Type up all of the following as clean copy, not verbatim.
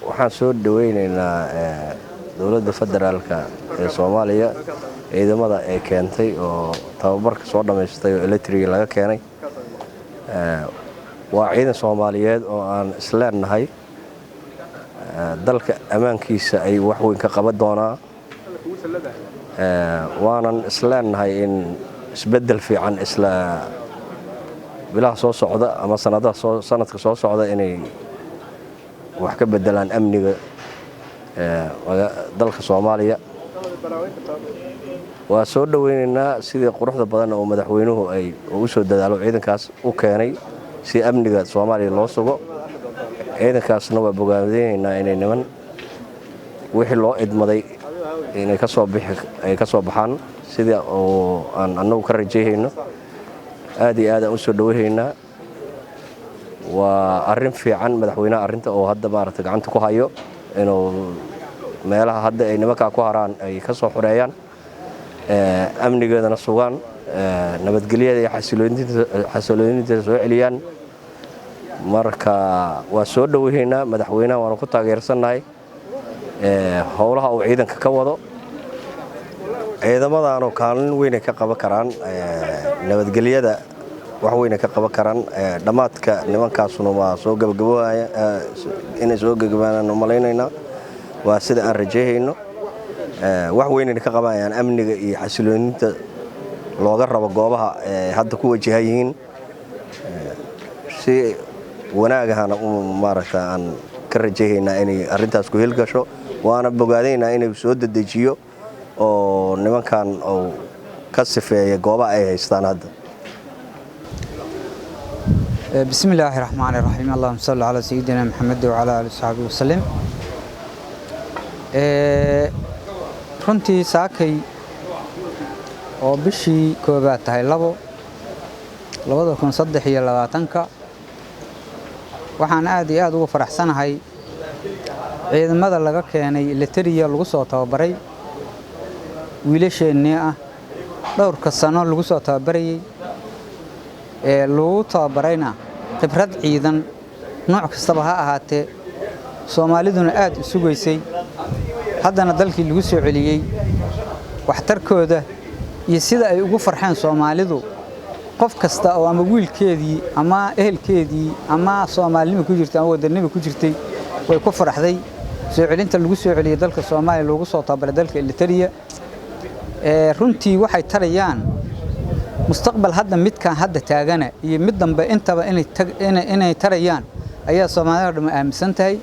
waxaan soo dhaweynaynaa dowladda federaalka ee Soomaaliya ciidamada ay keentay oo tababarka soo dhameystay oo electric laga keenay waa ciidan Soomaaliyeed oo aan isleenahay dalka amaankiisa ay wax weyn ka qaban doonaa waanan isleenahay in isbedel fiican isla bilaha soo socda ama sanadka soo socda inay wax ka bedelaan amniga dalka Soomaaliya waa soo dhaweynaynaa sidii quruxda badan oo madaxweynuhu ay u soo dadaalo ciidankaas u keenay si amniga Soomaaliya loo sugo ciidankaasna waa bogaadinaynaa inay niman wixii loo idmaday inay ka soo baxaan sida oo aan anagu ka rajeeyayno aad iyo aad aan u soo dhaweeynaa waa arrin fiican madaxweynaha arrinta oo hadda maaragtay gacanta ku hayo inuu meelaha hadda ay nimanka ku haraan ay ka soo xoreeyaan amnigeedana sugaan nabadgelyada iyo xasiloonida soo celiyaan marka waa soo dhaweeynaa madaxweynaha waan ku taageersanahay howlaha uu ciidanka ka wado ciidamadaanu kaalin weyn ka qaban karaan nabadgelyada wax weyn ka qaban karaan dhamaadka nimankaasuna waa soo gabagaboobaya inay soo gabagabaanaan umaleynayna waa sida aan rajeeyayno wax weyn ka qabanayaan amniga iyo xasiloonida looga rabo goobaha hadda ku wajahayiin si wanaagahana maaragta aan ka rajeeynaa inay arintaas ku hilgasho waana bogaadayna inay soo dadejiyo oo nimankan oo ka sifeeyay goobaha ay haystaan hadda بسم الله الرحمن الرحيم اللهم صل على سيدنا محمد وعلى آله وصحبه وسلم runtii saakay oo bishii koobaad tahay 2023 waxaan aad iyo aad ugu faraxsanahay ciidamada laga keenay Eritrea lagu soo tababaray wiilasheenii ah dhowrka sano lagu soo tababarayay lagu tababarayna khibrad ciidan nooc kastaba ha ahaatee Soomaaliduna aad u sugaysay haddana dalkii lagu soo celiyay waxtarkooda iyo sida ay ugu farxeen Soomaalidu qof kasta oo ama wiilkeedii ama ehelkeedii ama Soomaalnimo ku jirtay ama wadanimo ku jirtay way ku faraxday soo celinta lagu soo celiyay dalka Soomaaliya lagu soo tababaray dalka Eritrea runtii waxay tarayaan mustaqbal hadda midkan hadda taagana iyo mid dambe intaba inay tarayaan ayaa Soomaaliya dhama aaminsan tahay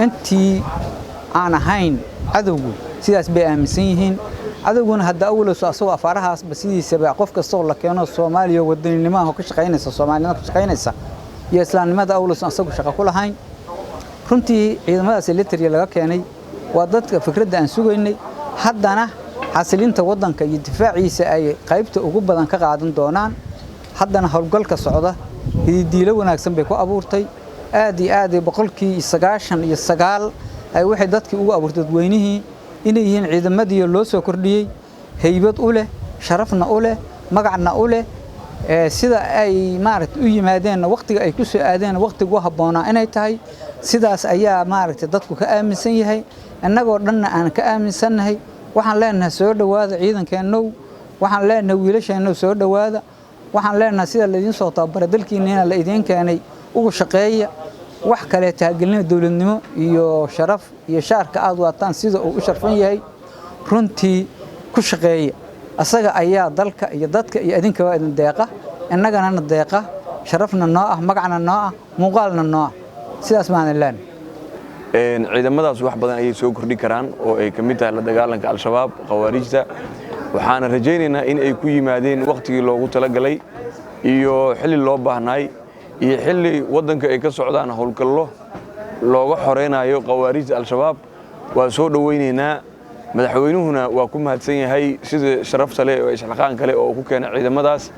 intii aan ahayn cadawgu sidaas bay aaminsan yihiin cadawguna hadda awlaso asoo afaarahaas basidiisaba qof kasta oo la keeno Soomaaliya wadaninimo ah ka shaqeynaysa Soomaalina ka shaqeynaysa iyo islaamnimada awlaso asoo shaqo ku lahayn runtii ciidamadaas Eritrea laga keenay waa dadka fikradda aan sugaynay haddana xasilinta wadanka iyo difaaciisa ay qaybta ugu badan ka qaadan doonaan haddana howlgalka socda diilo wanaagsan bay ku abuurtay aad iyo aad boqolkii 99 ay waxay dadkii ugu abuurtay dadweynihii inay yihiin ciidamadii loo soo kordhiyay haybad u leh sharafna u leh magacna u leh sida ay maaragtay u yimaadeen waqtiga ay ku soo aadeen waqtigu habboonaa inay tahay sidaas ayaa maaragtay dadku ka aaminsan yahay annagoo dhanna aan ka aaminsanahay waxaan leenahay soo dhawaada ciidankeenow waxaan leenahay wiilasheenow soo dhawaada waxaan leenahay sida la idin soo tababaray dalkiina la idin keenay ugu shaqeeya wax kale taageerina dawladnimo iyo sharaf iyo shaarka aad waataan sida uu u sharfan yahay runtii ku shaqeeya asaga ayaa dalka iyo dadka iyo idinka waa idin deeqa innagana deeqa sharafna noo ah magacna noo ah muuqaalna noo ah sidaas baan leenahay ciidamadaas wax badan ay soo kordhi karaan oo ay kamid tahay la dagaalanka al-shabaab khawaarijta waxaan rajaynaynaa in ay ku yimaadeen waqtigii loogu talagalay iyo xilli loo baahnay iyo xilli wadanka ay ka socdaan howlgallo looga xoreynayo khawaarijta al-shabaab waa soo dhaweynaynaa madaxweynuhuna waa ku mahadsan yahay sida sharafta leh oo isxilqaan kale oo ku keenay ciidamadaas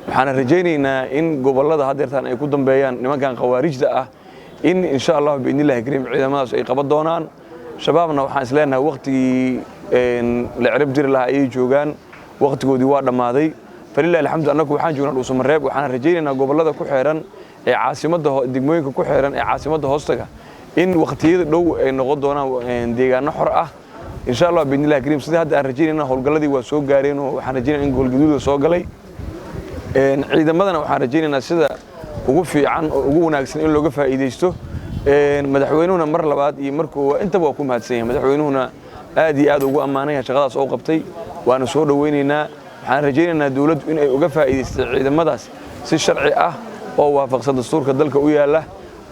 waxaan rajaynaynaa in gobolada hadeertan ay ku dambeeyaan nimankan khawaarijta ah in insha Allah biidnillaahi kariim ciidamadaas ay qaban doonaan shabaabna waxaan isleenahay waqtigii la cirib jiri lahaa ay joogaan waqtigoodii waa dhamaaday falillahi alxamdu annagu waxaan joognaa Dhuusamareeb waxaan rajaynaynaa gobolada ku xeeran ee caasimadda degmooyinka ku xeeran ee caasimadda hoostaga in waqtiyada dhow ay noqon doonaan deegaano xor ah insha Allah biidnillah kariim sida hadda aan rajaynayna howlgaladii waa soo gaareen oo waxaan rajaynaynaa in gobolgaduud soo galay ciidamadana waxaan rajaynaynaa sida ugu fiican oo ugu wanaagsan in looga faa'iideysto madaxweynuhuna mar labaad iyo markuu intaba waa ku mahadsan yahay madaxweynuhuna aad iyo aad ugu ammaanay shaqadaas oo qabtay waana soo dhaweynaynaa waxaan rajaynaynaa dawladdu in ay uga faa'iideysto ciidamadaas si sharci ah oo waafaqsan dastuurka dalka u yaala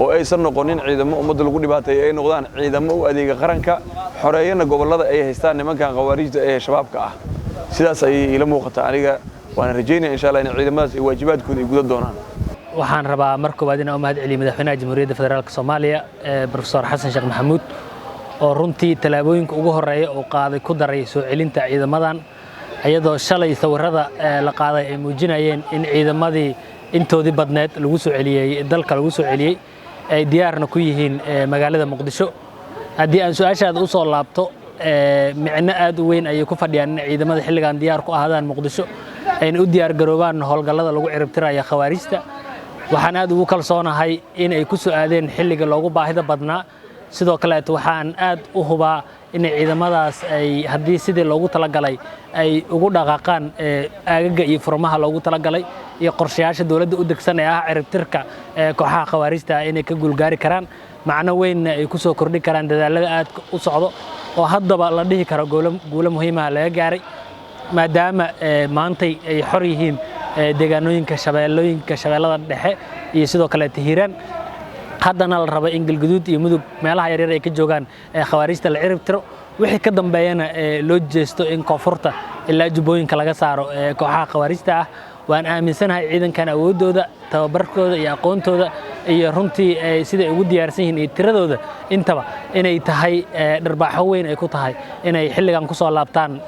oo aysan noqonin ciidamo ummadda lagu dhibaateeyo ay noqdaan ciidamo u adeega qaranka xoreeyana gobolada ay haystaan nimankan khawaarijta ee shabaabka ah sidaas ay ila muuqataa aniga waan rajaynayaa insha Allah in ciidamadaas ay waajibaadkooda ay gudan doonaan waxaan rabaa mar koowaad inaan u mahad celiyo madaxweynaha jamhuuriyadda federaalka Soomaaliya Professor Xasan Sheekh Maxamuud oo runtii talaabooyinka ugu horeeya oo qaaday ku daray soo celinta ciidamadan iyadoo shalay sawirada la qaaday ay muujinayeen in ciidamadii intoodii badneed lagu soo celiyay dalka lagu soo celiyay ay diyaarna ku yihiin magaalada Muqdisho haddii aan su'aashaada u soo laabto micno aad u weyn ay ku fadhiyaan in ciidamada xilligan diyaar ku ahaadaan Muqdisho ay u diyaar garoobaan howlgallada lagu ciribtirayo khawaarijta waxaan aad ugu kalsoonahay in ay ku soo aadeen xilliga loogu baahida badnaa sidoo kale waxaan aad u hubaa in ciidamadaas ay haddii sidii loogu talagalay ay ugu dhaqaaqaan aagaga iyo furmaha loogu talagalay iyo qorshayaasha dawladda u degsan ee ah ciribtirka kooxaha khawaarijta inay ka guulgaari karaan macno weyn ay ku soo kordhin karaan dadaalada aad u socdo oo haddaba la dhihi karo guulo muhiim ah laga gaaray maadaama maantay ay xor yihiin deegaanooyinka shabeellada dhexe iyo sidoo kale Hiiraan haddana la rabo in Galgaduud iyo Mudug meelaha yaryar ay ka joogaan khawaarijta la ciribtiro wixii ka dambeeyana loo jeesto in koonfurta ilaa Jubbooyinka laga saaro kooxaha khawaarijta ah waan aaminsanahay ciidankan awoodooda tababarkooda iyo aqoontooda iyo runtii sida ay ugu diyaarsan yihiin iyo tiradooda intaba inay tahay dharbaaxo weyn ay ku tahay inay xilligan ku soo laabtaan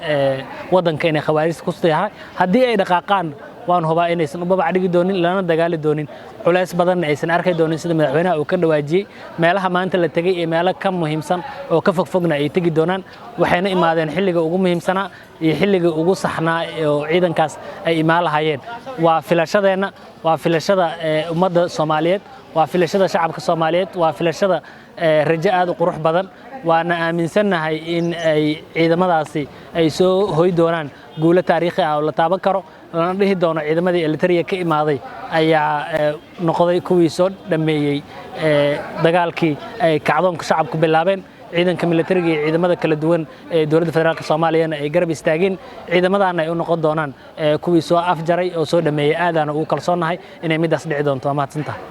wadanka inay khawaarijta ku tahay haddii ay dhaqaaqaan waan hubaa inaysan u babac dhigi doonin lana dagaali doonin culays badan aysan arkay doonin sida madaxweynaha uu ka dhawaajiyay meelaha maanta la tagay ee meelo ka muhiimsan oo ka fogfogna ay tagi doonaan waxayna imaadeen xilliga ugu muhiimsanaa iyo xilliga ugu saxnaa oo ciidankaas ay imaan lahaayeen waa filashadeena waa filashada ummadda Soomaaliyeed waa filashada shacabka Soomaaliyeed waa filashada rajo aad u qurux badan waana aaminsanahay in ay ciidamadaasi ay soo hoy doonaan guulo taariikhi ah oo la taaban karo lana dhihi doono ciidamadii Eritrea ka imaaday ayaa noqday kuwii soo dhameeyay dagaalkii ay kacdoonka shacabku bilaabeen ciidanka militariga iyo ciidamada kala duwan ee dawladda federaalka Soomaaliya ay garab istaageen ciidamadan ay u noqon doonaan kuwii soo afjaray oo soo dhameeyay aadana ugu kalsoonahay inay midaas dhici doonto mahadsantahay